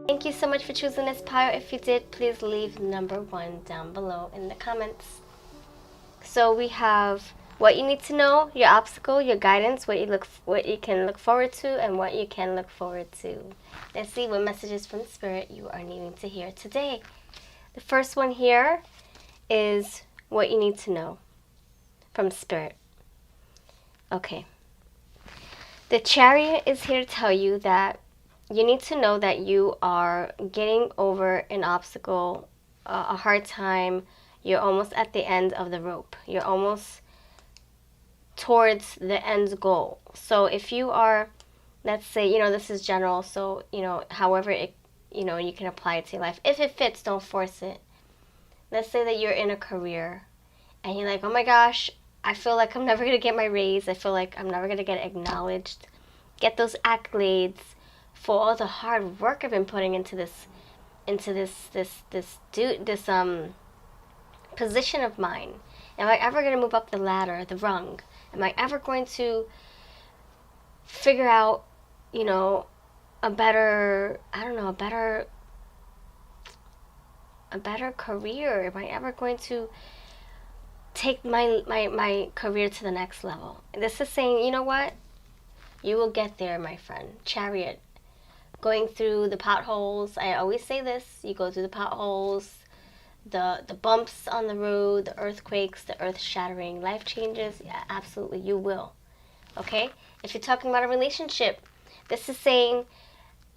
Thank you so much for choosing this pile. If you did, please leave number 1 down below in the comments. So we have what you need to know, your obstacle, your guidance, what you can look forward to, and what you can look forward to. Let's see what messages from Spirit you are needing to hear today. The first one here is what you need to know from Spirit. Okay. The Chariot is here to tell you that you need to know that you are getting over an obstacle, a hard time. You're almost at the end of the rope. You're almost towards the end goal. So if you are, let's say, this is general, so, however it, you can apply it to your life. If it fits, don't force it. Let's say that you're in a career and you're like, oh my gosh, I feel like I'm never going to get my raise. I feel like I'm never going to get acknowledged, get those accolades for all the hard work I've been putting into this position of mine. Am I ever going to move up the ladder, the rung? Am I ever going to figure out, a better career? Am I ever going to take my career to the next level? This is saying, you know what? You will get there, my friend. Chariot. Going through the potholes. I always say this. You go through the potholes, the bumps on the road, the earthquakes, the earth-shattering life changes. Yeah, absolutely, you will. Okay? If you're talking about a relationship, this is saying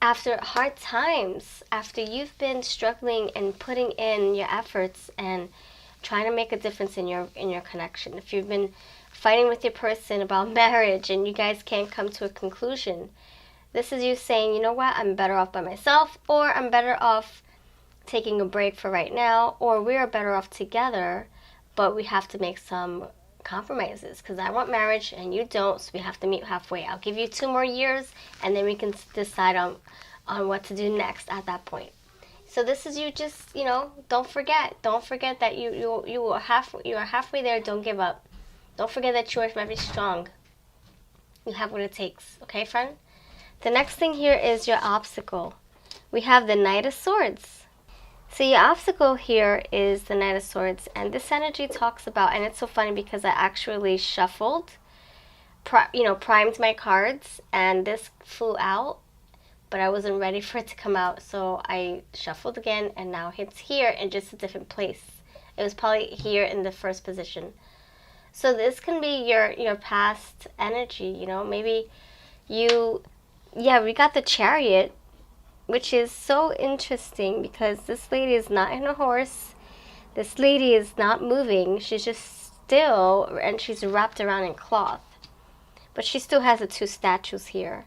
after hard times, after you've been struggling and putting in your efforts and trying to make a difference in your connection, if you've been fighting with your person about marriage and you guys can't come to a conclusion, this is you saying, you know what, I'm better off by myself, or I'm better off taking a break for right now, or we're better off together, but we have to make some compromises because I want marriage and you don't, so we have to meet halfway. I'll give you 2 more years and then we can decide on what to do next at that point. So this is you just, don't forget that you are halfway there. Don't give up. Don't forget that you are very strong. You have what it takes. Okay, friend? The next thing here is your obstacle. We have the Knight of Swords. So your obstacle here is the Knight of Swords, and this energy talks about, and it's so funny because I actually shuffled, primed my cards, and this flew out, but I wasn't ready for it to come out, so I shuffled again, and now it's here in just a different place. It was probably here in the first position. So this can be your past energy, maybe we got the Chariot, which is so interesting because this lady is not in a horse. This lady is not moving. She's just still, and she's wrapped around in cloth. But she still has the 2 statues here.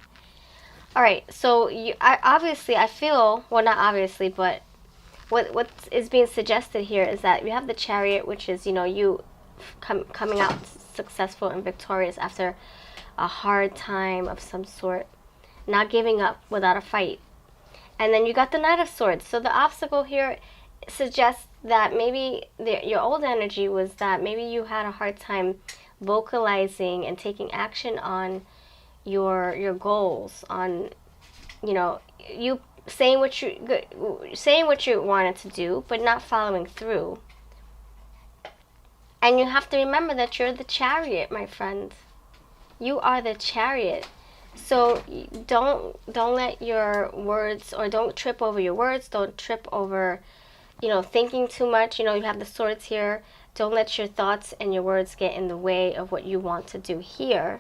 All right, so I feel, well, not obviously, but what is being suggested here is that you have the Chariot, which is, you coming out successful and victorious after a hard time of some sort, not giving up without a fight. And then you got the Knight of Swords. So the obstacle here suggests that maybe your old energy was that maybe you had a hard time vocalizing and taking action on your goals, on you saying what you wanted to do, but not following through. And you have to remember that you're the Chariot, my friend. You are the Chariot. So don't let your words, or don't trip over your words. Don't trip over, thinking too much. You have the swords here. Don't let your thoughts and your words get in the way of what you want to do here,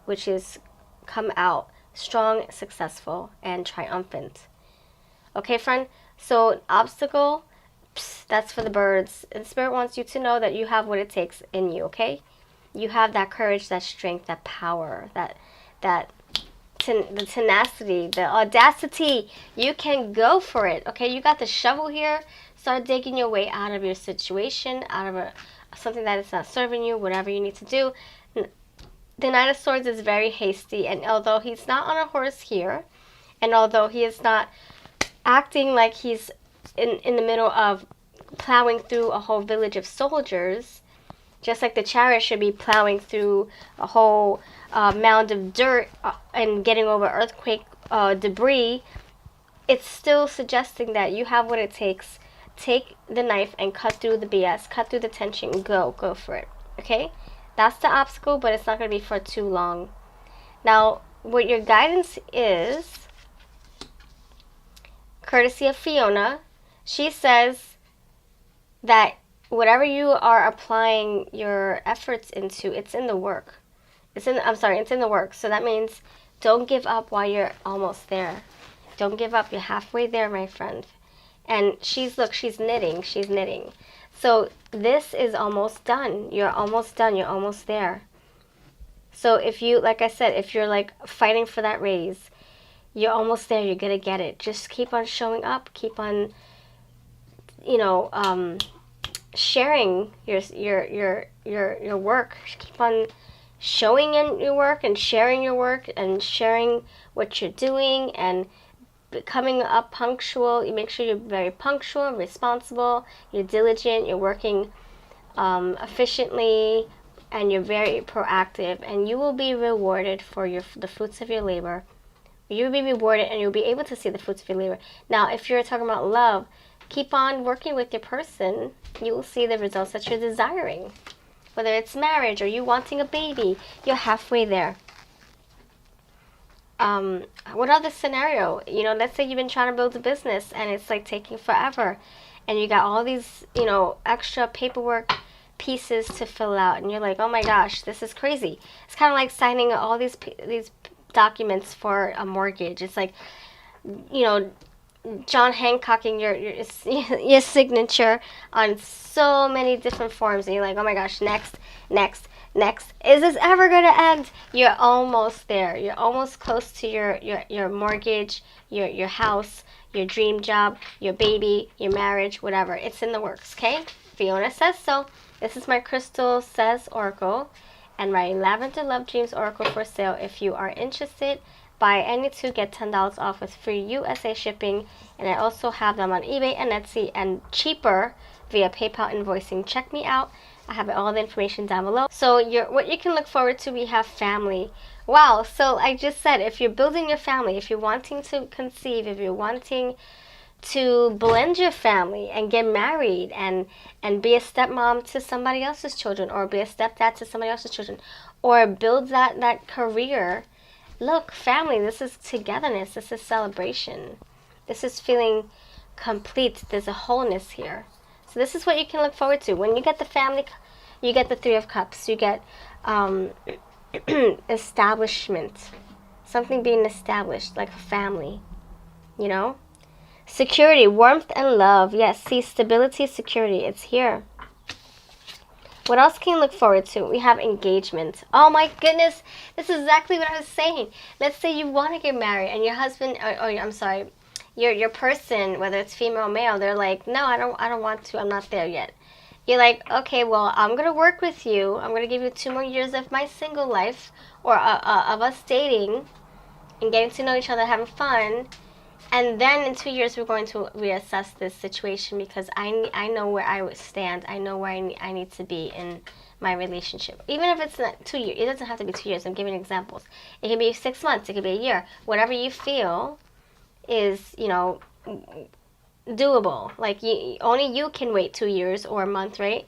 which is come out strong, successful, and triumphant. Okay, friend? So obstacle, that's for the birds. And Spirit wants you to know that you have what it takes in you, okay? You have that courage, that strength, that power, the tenacity, the audacity. You can go for it, okay? You got the shovel here. Start digging your way out of your situation, out of something that is not serving you, whatever you need to do. The Knight of Swords is very hasty, and although he's not on a horse here, and although he is not acting like he's in the middle of plowing through a whole village of soldiers, just like the Chariot should be plowing through a whole mound of dirt and getting over earthquake debris, it's still suggesting that you have what it takes. Take the knife and cut through the BS, cut through the tension. Go for it. Okay? That's the obstacle, but it's not going to be for too long. Now, what your guidance is, courtesy of Fiona, she says that whatever you are applying your efforts into, it's in the work. It's in the work. So that means don't give up while you're almost there. Don't give up. You're halfway there, my friend. And she's knitting. She's knitting. So this is almost done. You're almost done. You're almost there. So if you, like I said, if you're like fighting for that raise, you're almost there. You're going to get it. Just keep on showing up. Keep on, sharing your work. Keep on showing in your work and sharing your work and sharing what you're doing and coming up punctual. You make sure you're very punctual, responsible, you're diligent, you're working efficiently, and you're very proactive, and you will be rewarded for the fruits of your labor. You will be rewarded, and you'll be able to see the fruits of your labor. Now, if you're talking about love, keep on working with your person. You will see the results that you're desiring. Whether it's marriage or you wanting a baby, you're halfway there. What other scenario? Let's say you've been trying to build a business and it's like taking forever, and you got all these, extra paperwork pieces to fill out, and you're like, oh my gosh, this is crazy. It's kind of like signing all these documents for a mortgage. It's like, John Hancocking your signature on so many different forms, and you're like, oh my gosh, next. Is this ever going to end? You're almost there. You're almost close to your mortgage, your house, your dream job, your baby, your marriage, whatever. It's in the works, okay? Fiona says so. This is my Crystal Says Oracle and my Lavender Love Dreams Oracle for sale. If you are interested, buy any two, get $10 off with free USA shipping. And I also have them on eBay and Etsy, and cheaper via PayPal invoicing. Check me out. I have all the information down below. So what you can look forward to, we have family. Wow, so I just said, if you're building your family, if you're wanting to conceive, if you're wanting to blend your family and get married and be a stepmom to somebody else's children, or be a stepdad to somebody else's children, or build that career, look, family, this is togetherness, this is celebration, this is feeling complete. There's a wholeness here. So this is what you can look forward to. When you get the family, you get the Three of Cups. You get establishment. Something being established, like a family. Security, warmth, and love. Yes, see, stability, security. It's here. What else can you look forward to? We have engagement. Oh my goodness. This is exactly what I was saying. Let's say you want to get married and your husband, your person, whether it's female or male, they're like, no, I don't want to. I'm not there yet. You're like, okay, well, I'm going to work with you. I'm going to give you 2 more years of my single life, or of us dating and getting to know each other, having fun. And then in 2 years, we're going to reassess this situation, because I know where I would stand. I know where I need to be in my relationship. Even if it's not 2 years, it doesn't have to be 2 years. I'm giving examples. It can be 6 months. It could be a year. Whatever you feel is, doable. Like, only you can wait 2 years or a month, right?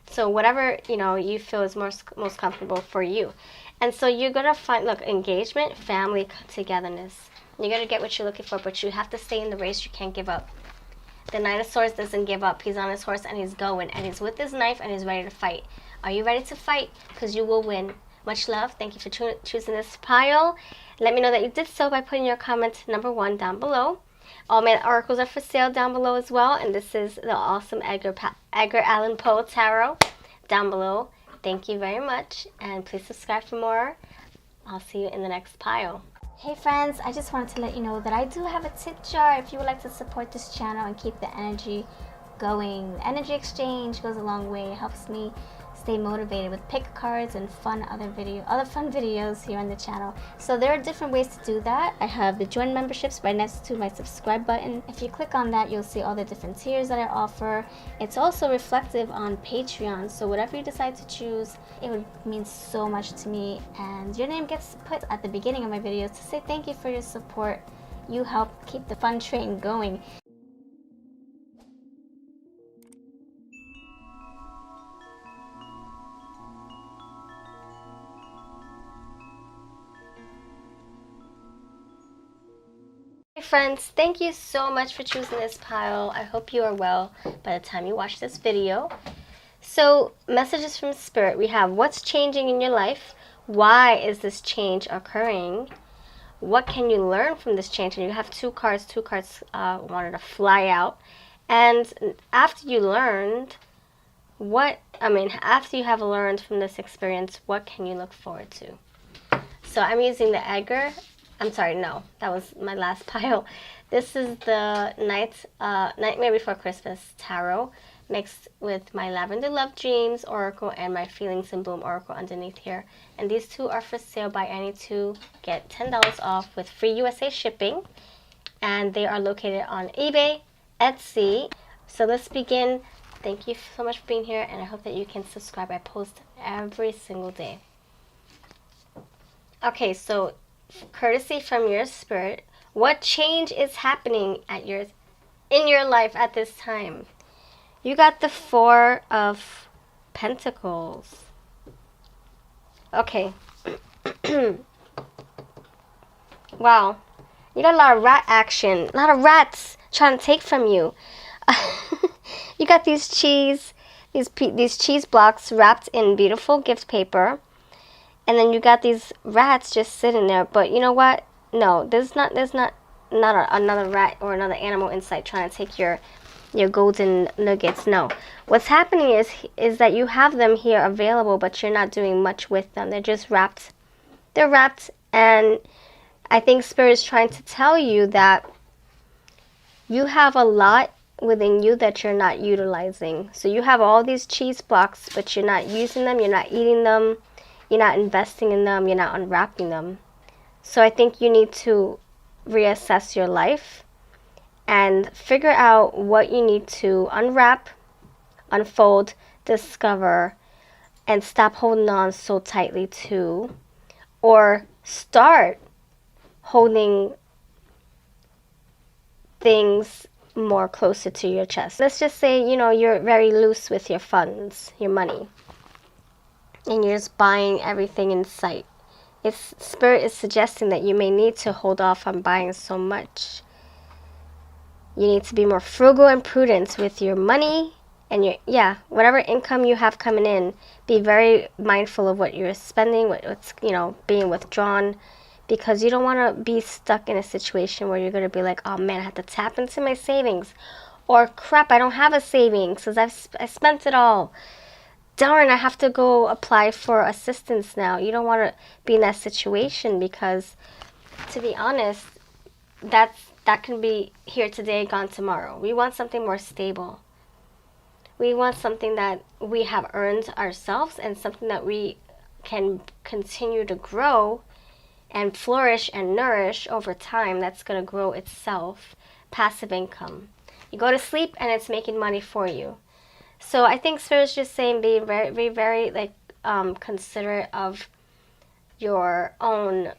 So whatever, you feel is most comfortable for you. And so you're going to find, look, engagement, family, togetherness. You're going to get what you're looking for, but you have to stay in the race. You can't give up. The Knight of Swords doesn't give up. He's on his horse and he's going, and he's with his knife and he's ready to fight. Are you ready to fight? Because you will win. Much love. Thank you for choosing this pile. Let me know that you did so by putting your comment number 1 down below. All my oracles are for sale down below as well. And this is the awesome Edgar Allan Poe Tarot down below. Thank you very much. And please subscribe for more. I'll see you in the next pile. Hey friends, I just wanted to let you know that I do have a tip jar if you would like to support this channel and keep the energy going. The energy exchange goes a long way. It helps me stay motivated with pick cards and other fun videos here on the channel. So there are different ways to do that. I have the join memberships right next to my subscribe button. If you click on that, you'll see all the different tiers that I offer. It's also reflective on Patreon, so whatever you decide to choose, it would mean so much to me, and your name gets put at the beginning of my videos to say thank you for your support. you help keep the fun train going. Hey friends, thank you so much for choosing this pile. I hope you are well by the time you watch this video. So, messages from Spirit. We have what's changing in your life, why is this change occurring, what can you learn from this change, and you have two cards wanted to fly out. And after you learned, after you have learned from this experience, what can you look forward to? So I'm using the Edgar. I'm sorry, no, that was my last pile. This is the Nightmare Before Christmas Tarot mixed with my Lavender Love Dreams Oracle and my Feelings in Bloom Oracle underneath here. And these two are for sale by any two. Get $10 off with free USA shipping. And they are located on eBay, Etsy. So let's begin. Thank you so much for being here, and I hope that you can subscribe. I post every single day. Okay, so courtesy from your spirit, what change is happening in your life at this time? You got the Four of Pentacles. Okay. Wow. You got a lot of rat action. A lot of rats trying to take from you. You got these cheese blocks wrapped in beautiful gift paper. And then you got these rats just sitting there. But you know what? No, there's not another rat or another animal inside trying to take your golden nuggets. No. What's happening is that you have them here available, but you're not doing much with them. They're just wrapped. They're wrapped, and I think Spirit is trying to tell you that you have a lot within you that you're not utilizing. So you have all these cheese blocks, but you're not using them, you're not eating them, you're not investing in them, you're not unwrapping them. So I think you need to reassess your life and figure out what you need to unwrap, unfold, discover, and stop holding on so tightly to, or start holding things more closer to your chest. Let's just say, you're very loose with your funds, your money, and you're just buying everything in sight. Spirit is suggesting that you may need to hold off on buying so much. You need to be more frugal and prudent with your money and whatever income you have coming in. Be very mindful of what you're spending, what's being withdrawn, because you don't want to be stuck in a situation where you're going to be like, oh man, I have to tap into my savings, or crap, I don't have a savings because I spent it all. Darn, I have to go apply for assistance now. You don't want to be in that situation, because to be honest, that can be here today, gone tomorrow. We want something more stable. We want something that we have earned ourselves, and something that we can continue to grow and flourish and nourish over time. That's going to grow itself. Passive income. You go to sleep and it's making money for you. So I think Spirit's just saying, be very, very, very considerate of your own,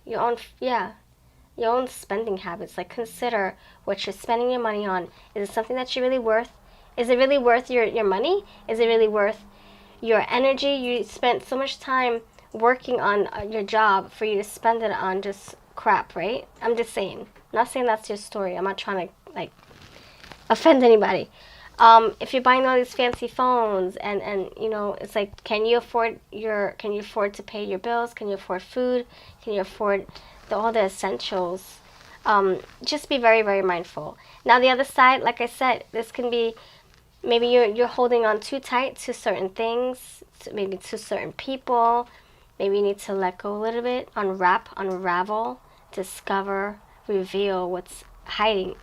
your own spending habits. Like, consider what you're spending your money on. Is it something that you're really worth? Is it really worth your money? Is it really worth your energy? You spent so much time working on your job for you to spend it on just crap, right? I'm just saying. I'm not saying that's your story. I'm not trying to offend anybody. If you're buying all these fancy phones and it's like, can you afford to pay your bills? Can you afford food? Can you afford all the essentials? Just be very, very mindful. Now the other side, like I said, this can be maybe you're holding on too tight to certain things, maybe to certain people. Maybe you need to let go a little bit, unwrap, unravel, discover, reveal what's hiding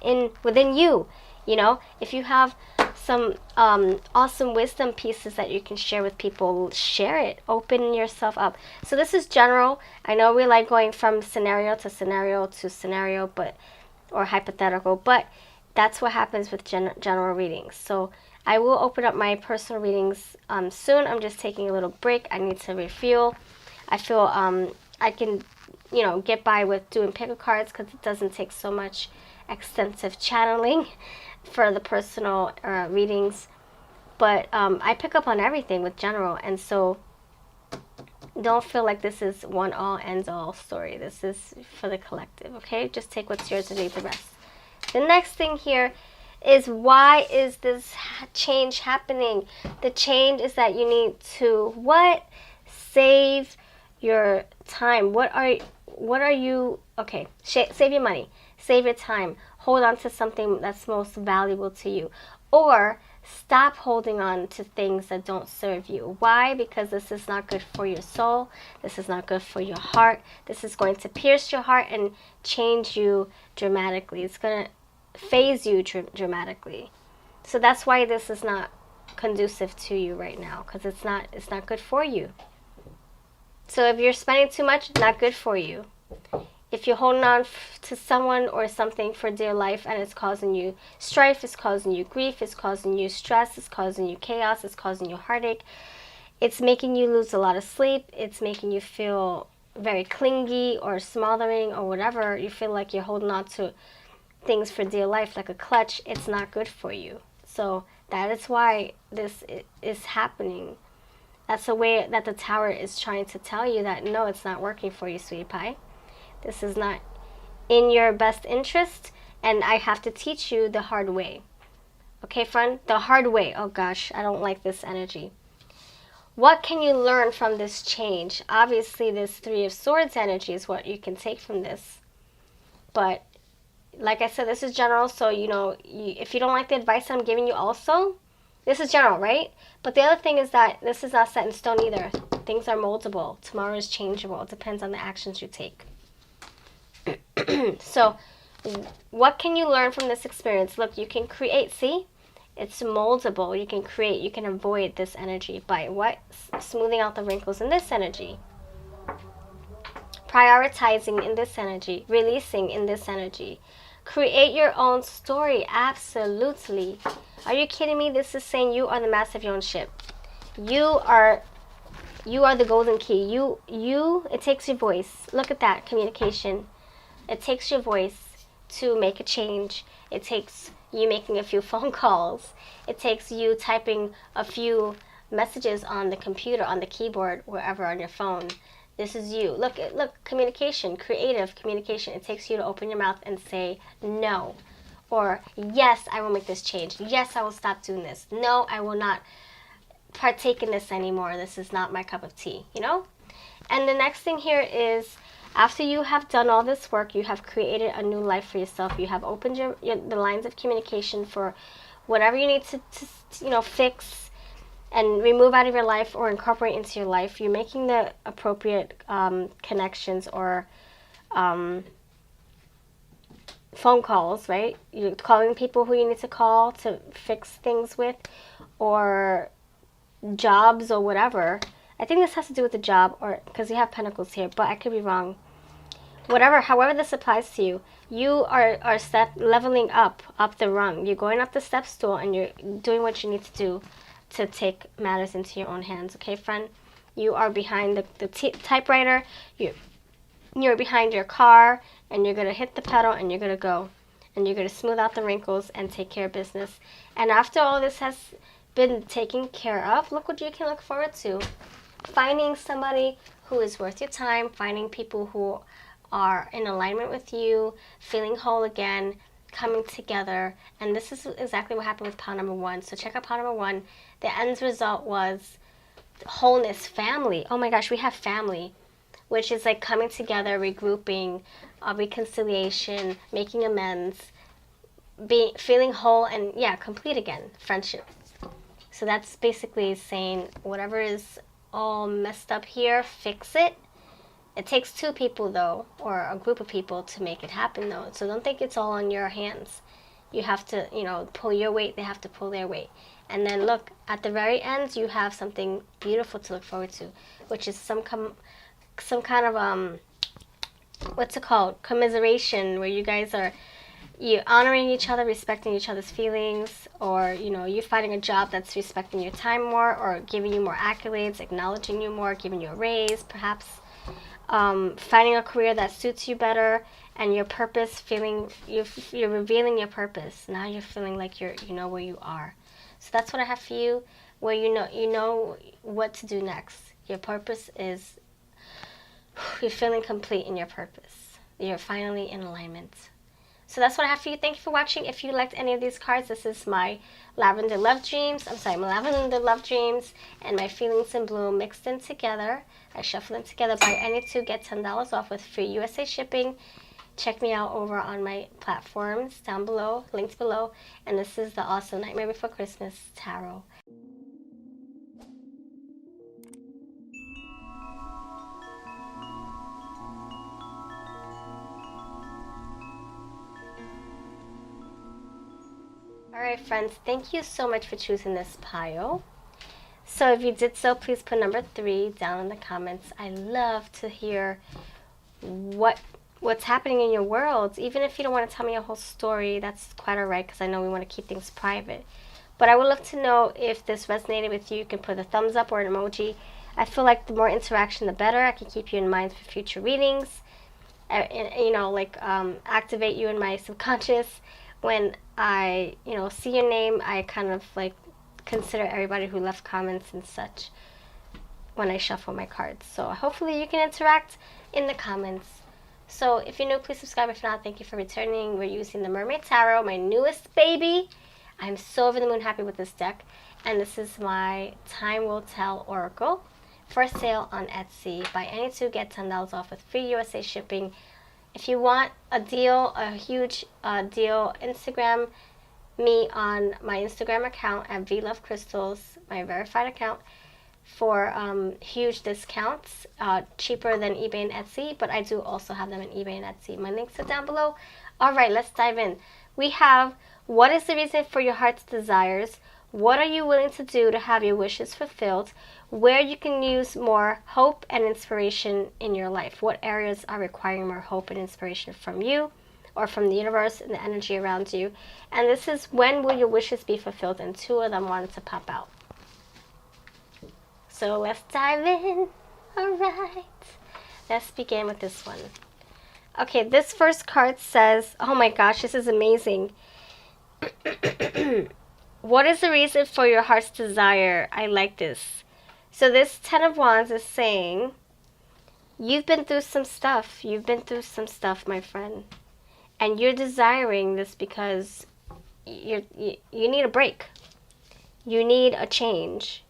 within you. If you have some awesome wisdom pieces that you can share with people, share it. Open yourself up. So this is general. I know we like going from scenario to scenario to scenario, or hypothetical, but that's what happens with general readings. So I will open up my personal readings soon. I'm just taking a little break. I need to refuel. I feel I can get by with doing pick-a-cards because it doesn't take so much extensive channeling for the personal readings. But I pick up on everything with general, and so don't feel like this is one all ends all story. This is for the collective, okay? Just take what's yours and leave the rest. The next thing here is, why is this change happening? The change is that you need to what? Save your time. What are you okay? Save your money. Save your time. Hold on to something that's most valuable to you, or stop holding on to things that don't serve you. Why? Because this is not good for your soul. This is not good for your heart. This is going to pierce your heart and change you dramatically. It's going to phase you dramatically. So that's why this is not conducive to you right now, because it's not good for you. So if you're spending too much, not good for you. If you're holding on to someone or something for dear life and it's causing you strife, it's causing you grief, it's causing you stress, it's causing you chaos, it's causing you heartache, it's making you lose a lot of sleep, it's making you feel very clingy or smothering or whatever, you feel like you're holding on to things for dear life like a clutch, it's not good for you. So that is why this is happening. That's the way that the Tower is trying to tell you that no, it's not working for you, sweetie pie. This is not in your best interest, and I have to teach you the hard way. Okay, friend? The hard way. Oh gosh, I don't like this energy. What can you learn from this change? Obviously, this Three of Swords energy is what you can take from this. But, like I said, this is general, so, if you don't like the advice I'm giving you also, this is general, right? But the other thing is that this is not set in stone either. Things are moldable. Tomorrow is changeable. It depends on the actions you take. So, what can you learn from this experience? Look, you can create, see? It's moldable. You can create, you can avoid this energy by what? Smoothing out the wrinkles in this energy. Prioritizing in this energy. Releasing in this energy. Create your own story. Absolutely. Are you kidding me? This is saying you are the master of your own ship. You are the golden key. It takes your voice. Look at that communication. It takes your voice to make a change. It takes you making a few phone calls. It takes you typing a few messages on the computer, on the keyboard, wherever on your phone. This is you. Look, communication, creative communication. It takes you to open your mouth and say no. Or, yes, I will make this change. Yes, I will stop doing this. No, I will not partake in this anymore. This is not my cup of tea, And the next thing here is, after you have done all this work, you have created a new life for yourself. You have opened the lines of communication for whatever you need to fix and remove out of your life or incorporate into your life. You're making the appropriate connections or phone calls, right? You're calling people who you need to call to fix things with, or jobs or whatever. I think this has to do with the job, or because you have pentacles here, but I could be wrong. However this applies to you, you are leveling up the rung. You're going up the step stool and you're doing what you need to do to take matters into your own hands. Okay, friend? You are behind the typewriter. You're behind your car, and you're going to hit the pedal and you're going to go. And you're going to smooth out the wrinkles and take care of business. And after all this has been taken care of, look what you can look forward to. Finding somebody who is worth your time, finding people who are in alignment with you, feeling whole again, coming together. And this is exactly what happened with pile number 1. So check out pile number 1. The end result was wholeness, family. Oh my gosh, we have family, which is like coming together, regrouping, reconciliation, making amends, feeling whole and, complete again, friendship. So that's basically saying whatever is all messed up here, fix it. It takes 2 people, though, or a group of people to make it happen, though. So don't think it's all on your hands. You have to, pull your weight. They have to pull their weight. And then look, at the very end, you have something beautiful to look forward to, which is some kind of, what's it called? Commiseration, where you guys are honoring each other, respecting each other's feelings, or, you're finding a job that's respecting your time more, or giving you more accolades, acknowledging you more, giving you a raise, perhaps. finding a career that suits you better, and your purpose, feeling you're revealing your purpose. Now you're feeling like you know where you are. So that's what I have for you, where you know what to do next. Your purpose is, you're feeling complete in your purpose. You're finally in alignment. So that's what I have for you. Thank you for watching. If you liked any of these cards, this is my Lavender Love Dreams. My Lavender Love Dreams and my Feelings in Bloom mixed in together. I shuffle them together. Buy any two, get $10 off with free USA shipping. Check me out over on my platforms down below, linked below. And this is the Awesome Nightmare Before Christmas Tarot. Alright friends, thank you so much for choosing this pile. So if you did so, please put number 3 down in the comments. I love to hear what's happening in your world. Even if you don't want to tell me a whole story, that's quite alright, because I know we want to keep things private. But I would love to know if this resonated with you. You can put a thumbs up or an emoji. I feel like the more interaction, the better. I can keep you in mind for future readings. Activate you in my subconscious. When I, see your name, I kind of consider everybody who left comments and such when I shuffle my cards. So hopefully you can interact in the comments. So if you're new, please subscribe. If not, thank you for returning. We're using the Mermaid Tarot, my newest baby. I'm so over the moon happy with this deck. And this is my Time Will Tell Oracle for sale on Etsy. Buy any two, get $10 off with free USA shipping. If you want a deal, a huge deal, Instagram me on my Instagram account at vlovecrystals, my verified account, for huge discounts, cheaper than eBay and Etsy, but I do also have them in eBay and Etsy. My links are down below. All right, let's dive in. We have, what is the reason for your heart's desires? What are you willing to do to have your wishes fulfilled? Where you can use more hope and inspiration in your life. What areas are requiring more hope and inspiration from you or from the universe and the energy around you? And this is, when will your wishes be fulfilled? And 2 of them wanted to pop out. So let's dive in. All right. Let's begin with this one. Okay, this first card says, oh my gosh, this is amazing. What is the reason for your heart's desire? I like this. So this 10 of Wands is saying, you've been through some stuff. You've been through some stuff, my friend. And you're desiring this because you need a break. You need a change.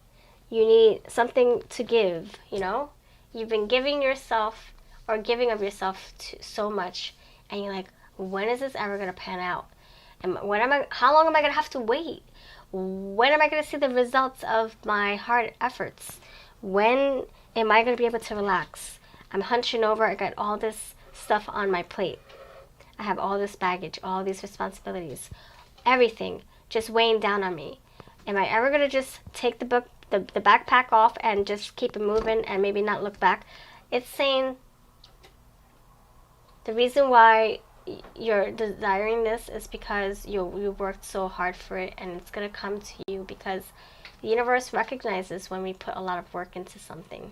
You need something to give, You've been giving yourself or giving of yourself to so much. And you're like, when is this ever going to pan out? And how long am I going to have to wait? When am I going to see the results of my hard efforts? When am I going to be able to relax? I'm hunching over. I got all this stuff on my plate. I have all this baggage, all these responsibilities, everything just weighing down on me. Am I ever going to just take the backpack off and just keep it moving and maybe not look back? It's saying the reason why you're desiring this is because you worked so hard for it, and it's going to come to you because the universe recognizes when we put a lot of work into something.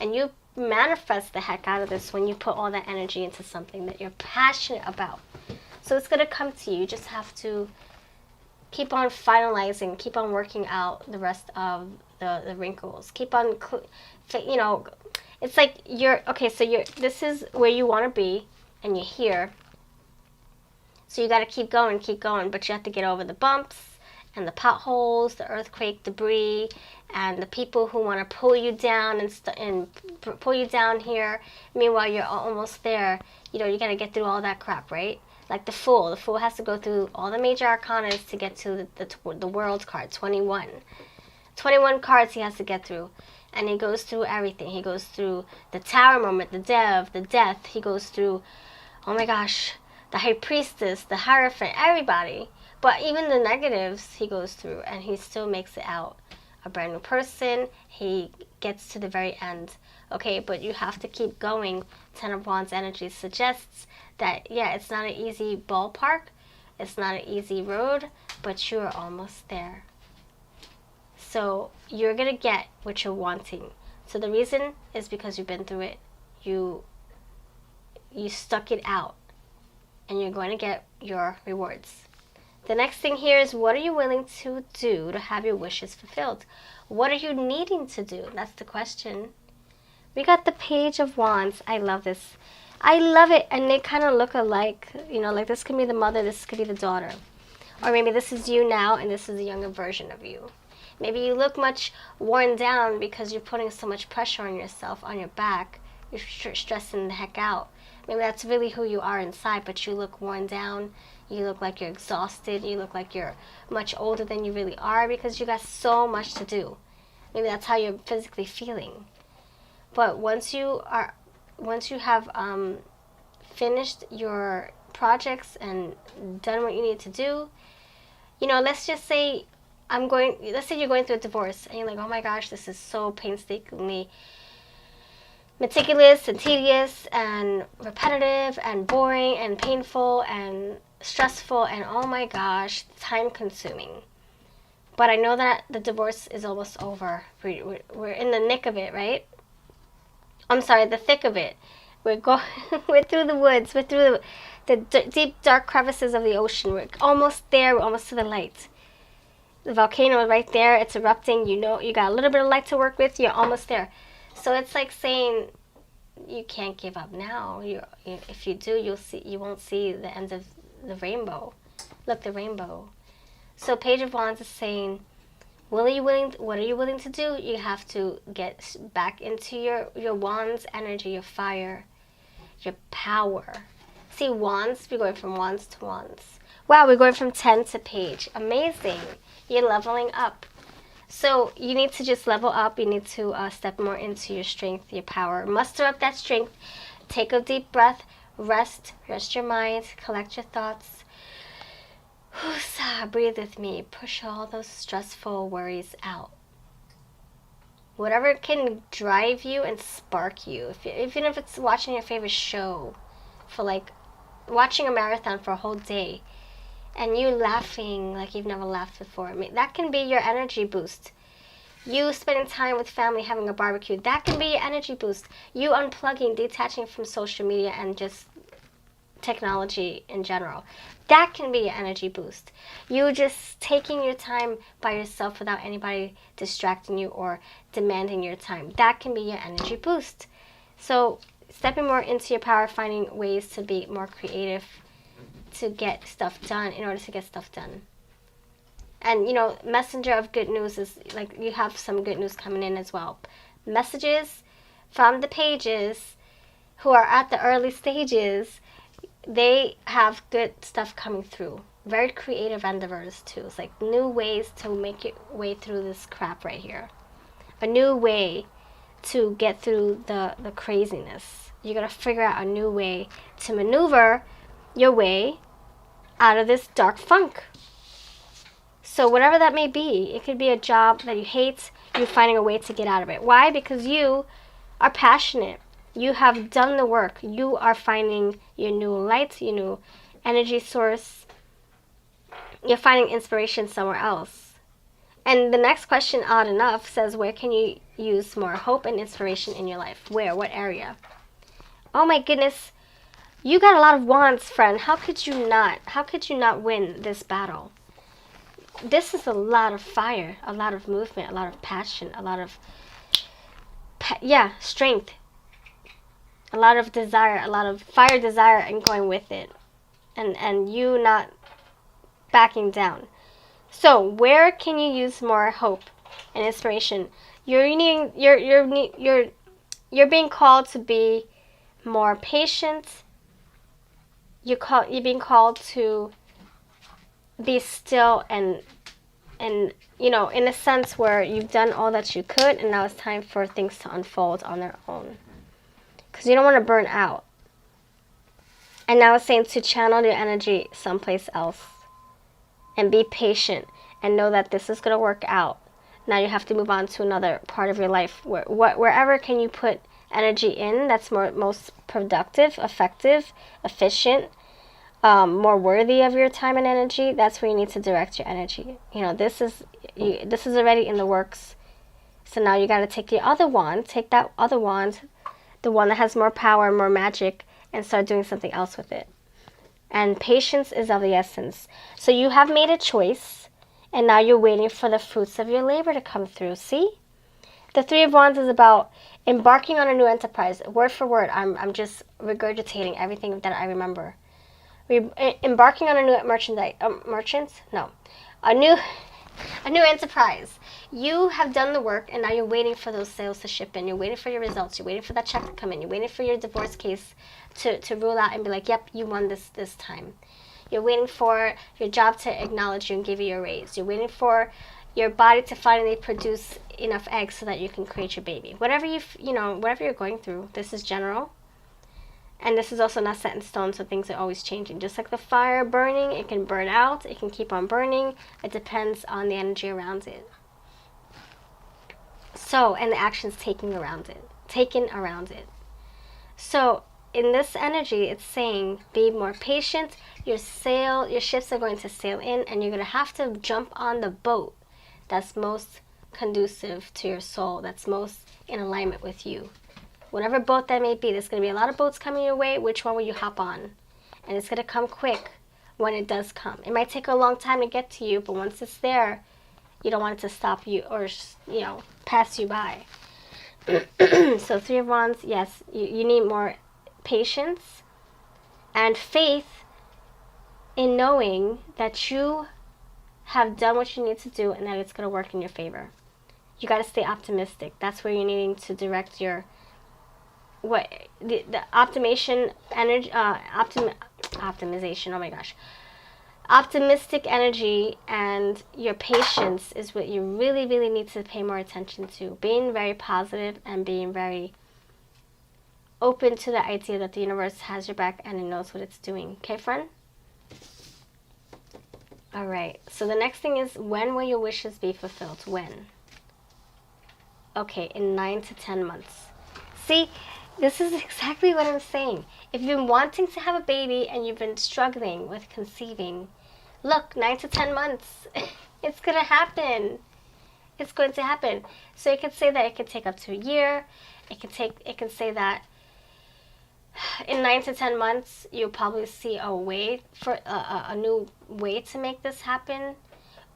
And you manifest the heck out of this when you put all that energy into something that you're passionate about. So it's going to come to you. You just have to keep on finalizing, keep on working out the rest of the wrinkles. Keep on, it's like this is where you want to be, and you're here. So you got to keep going, but you have to get over the bumps and the potholes, the earthquake debris, and the people who want to pull you down and pull you down here. Meanwhile, you're almost there. You got to get through all that crap, right? Like the Fool. The Fool has to go through all the major arcanas to get to the World card, 21. 21 cards he has to get through. And he goes through everything. He goes through the Tower moment, the death. He goes through, oh my gosh, the High Priestess, the Hierophant, everybody. But even the negatives he goes through, and he still makes it out a brand new person. He gets to the very end. Okay, but you have to keep going. 10 of Wands energy suggests that, yeah, it's not an easy ballpark. It's not an easy road, but you are almost there. So you're going to get what you're wanting. So the reason is because you've been through it. you stuck it out, and you're going to get your rewards. The next thing here is, what are you willing to do to have your wishes fulfilled? What are you needing to do? That's the question. We got the Page of Wands. I love this. I love it. And they kind of look alike. You know, like this could be the mother, this could be the daughter. Or maybe this is you now and this is a younger version of you. Maybe you look much worn down because you're putting so much pressure on yourself, on your back. You're stressing the heck out. Maybe that's really who you are inside, but you look worn down. You look like you're exhausted. You look like you're much older than you really are because you got so much to do. Maybe that's how you're physically feeling. But once you have finished your projects and done what you need to do, you know, let's say you're going through a divorce and you're like, oh my gosh, this is so painstakingly meticulous and tedious and repetitive and boring and painful and stressful and oh my gosh, time consuming. But I know that the divorce is almost over. We're in the nick of it, right? I'm sorry, the thick of it. We're through the woods. We're through the deep, dark crevices of the ocean. We're almost there. We're almost to the light. The volcano is right there. It's erupting. You know, you got a little bit of light to work with. You're almost there. So it's like saying, you can't give up now. If you do, you won't see the end of the rainbow. Look, the rainbow. So Page of Wands is saying, what are you willing to do? You have to get back into your wands energy, your fire, your power. See, wands, we're going from wands to wands. Wow, we're going from 10 to page. Amazing. You're leveling up. So you need to just level up. You need to step more into your strength, your power. Muster up that strength. Take a deep breath. Rest your mind. Collect your thoughts. Breathe with me. Push all those stressful worries out. Whatever can drive you and spark you. Even if it's watching your favorite show, for like watching a marathon for a whole day, and you laughing like you've never laughed before. I mean, that can be your energy boost. You spending time with family, having a barbecue, that can be your energy boost. You unplugging, detaching from social media and just technology in general, that can be your energy boost. You just taking your time by yourself without anybody distracting you or demanding your time, that can be your energy boost. So stepping more into your power, finding ways to be more creative, to get stuff done, in order to get stuff done. And you know, messenger of good news is like, you have some good news coming in as well. Messages from the pages who are at the early stages, they have good stuff coming through. Very creative endeavors too. It's like new ways to make your way through this crap right here. A new way to get through the craziness. You gotta figure out a new way to maneuver your way out of this dark funk. So whatever that may be, it could be a job that you hate, you're finding a way to get out of it. Why? Because you are passionate. You have done the work. You are finding your new light, your new energy source. You're finding inspiration somewhere else. And the next question, odd enough, says, where can you use more hope and inspiration in your life? Where? What area? Oh my goodness. You got a lot of wands, friend. How could you not win this battle? This is a lot of fire, a lot of movement, a lot of passion, a lot of, strength. A lot of desire, a lot of fire desire and going with it. And you not backing down. So where can you use more hope and inspiration? You're being called to be more patient. You're being called to be still and you know, in a sense where you've done all that you could and now it's time for things to unfold on their own. Because you don't want to burn out. And now it's saying to channel your energy someplace else. And be patient. And know that this is going to work out. Now you have to move on to another part of your life. Wherever can you put energy in that's most productive, effective, efficient, more worthy of your time and energy, that's where you need to direct your energy. You know, this is already in the works. So now you got to take the other wand, take that other wand the one that has more power, more magic, and start doing something else with it. And patience is of the essence. So you have made a choice, and now you're waiting for the fruits of your labor to come through. See? The Three of Wands is about embarking on a new enterprise. Word for word, I'm just regurgitating everything that I remember. Embarking on a new a new enterprise. You have done the work, and now you're waiting for those sales to ship in. You're waiting for your results. You're waiting for that check to come in. You're waiting for your divorce case to rule out and be like, yep, you won this time. You're waiting for your job to acknowledge you and give you a raise. You're waiting for your body to finally produce enough eggs so that you can create your baby. Whatever whatever you're going through, this is general. And this is also not set in stone, so things are always changing. Just like the fire burning, it can burn out, it can keep on burning. It depends on the energy around it. So, and the actions taken around it. So, in this energy, it's saying, be more patient. Your ships are going to sail in, and you're going to have to jump on the boat that's most conducive to your soul, that's most in alignment with you. Whatever boat that may be, there's going to be a lot of boats coming your way. Which one will you hop on? And it's going to come quick when it does come. It might take a long time to get to you, but once it's there, you don't want it to stop you or, pass you by. So Three of Wands, yes, you need more patience and faith in knowing that you have done what you need to do and that it's going to work in your favor. You got to stay optimistic. That's where you're needing to direct your the optimization energy, optimization. Oh my gosh, optimistic energy and your patience is what you really, really need to pay more attention to. Being very positive and being very open to the idea that the universe has your back and it knows what it's doing. Okay, friend? All right. So the next thing is, when will your wishes be fulfilled? When? Okay, in 9 to 10 months. See? This is exactly what I'm saying. If you've been wanting to have a baby and you've been struggling with conceiving, look, 9 to 10 months. It's going to happen. It's going to happen. So it could say that it could take up to a year. It can say that in 9 to 10 months, you'll probably see a way for a new way to make this happen.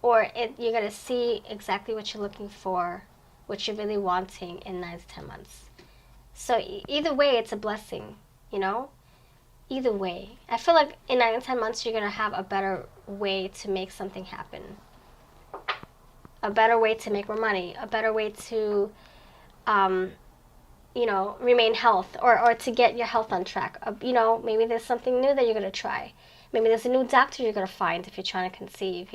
Or you're going to see exactly what you're looking for, what you're really wanting in 9 to 10 months. So either way, it's a blessing, Either way. I feel like in 9 to 10 months, you're going to have a better way to make something happen. A better way to make more money. A better way to, remain health or to get your health on track. Maybe there's something new that you're going to try. Maybe there's a new doctor you're going to find if you're trying to conceive,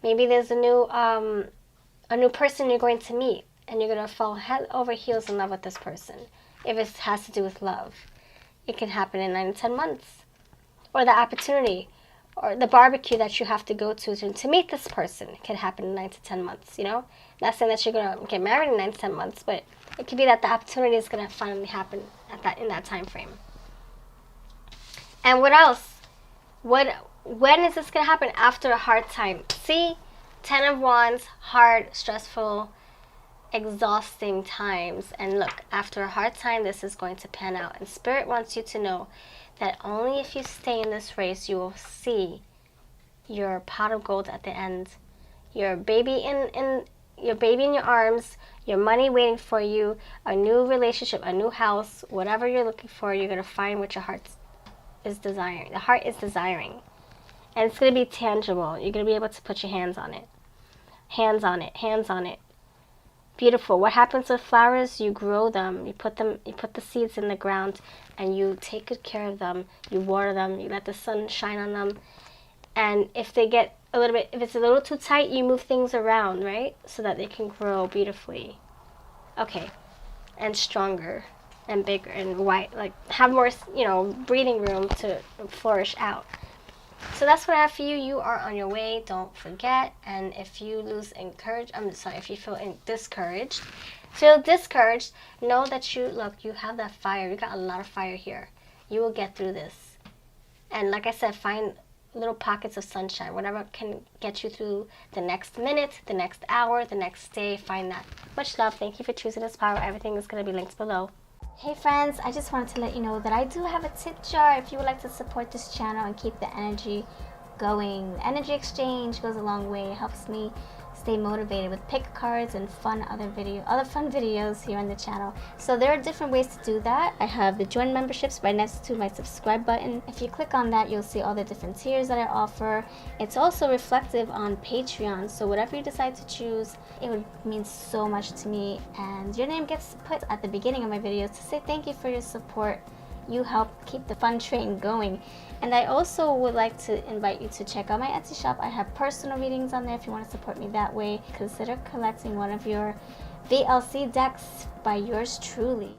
Maybe there's a new person you're going to meet. And you're going to fall head over heels in love with this person. If it has to do with love, it can happen in 9 to 10 months. Or the opportunity, or the barbecue that you have to go to meet this person can happen in 9 to 10 months, Not saying that you're going to get married in 9 to 10 months, but it could be that the opportunity is going to finally happen in that time frame. And what else? When is this going to happen? After a hard time. See? 10 of Wands, hard, stressful, exhausting times. And look, after a hard time, this is going to pan out. And Spirit wants you to know that only if you stay in this race, you will see your pot of gold at the end. Your baby in your arms, your money waiting for you, a new relationship, a new house, whatever you're looking for, you're going to find what your heart is desiring. The heart is desiring. And it's going to be tangible. You're going to be able to put your hands on it. Hands on it. Hands on it. Beautiful. What happens with flowers? You grow them. You put the seeds in the ground and you take good care of them. You water them. You let the sun shine on them. And if it's a little too tight, you move things around, right? So that they can grow beautifully. Okay. And stronger and bigger and white. Like, have more, breathing room to flourish out. So that's what I have for you. You are on your way. Don't forget. And if you if you feel discouraged, know that you have that fire. You got a lot of fire here. You will get through this. And like I said, find little pockets of sunshine. Whatever can get you through the next minute, the next hour, the next day. Find that. Much love. Thank you for choosing this power. Everything is going to be linked below. Hey friends, I just wanted to let you know that I do have a tip jar if you would like to support this channel and keep the energy going. The energy exchange goes a long way. It helps me stay motivated with pick cards and other fun videos here on the channel. So there are different ways to do that. I have the join memberships right next to my subscribe button. If you click on that, you'll see all the different tiers that I offer. It's also reflective on Patreon, so whatever you decide to choose, it would mean so much to me, and your name gets put at the beginning of my videos to say thank you for your support. You help keep the fun train going. And I also would like to invite you to check out my Etsy shop. I have personal readings on there if you want to support me that way. Consider collecting one of your VLC decks by yours truly.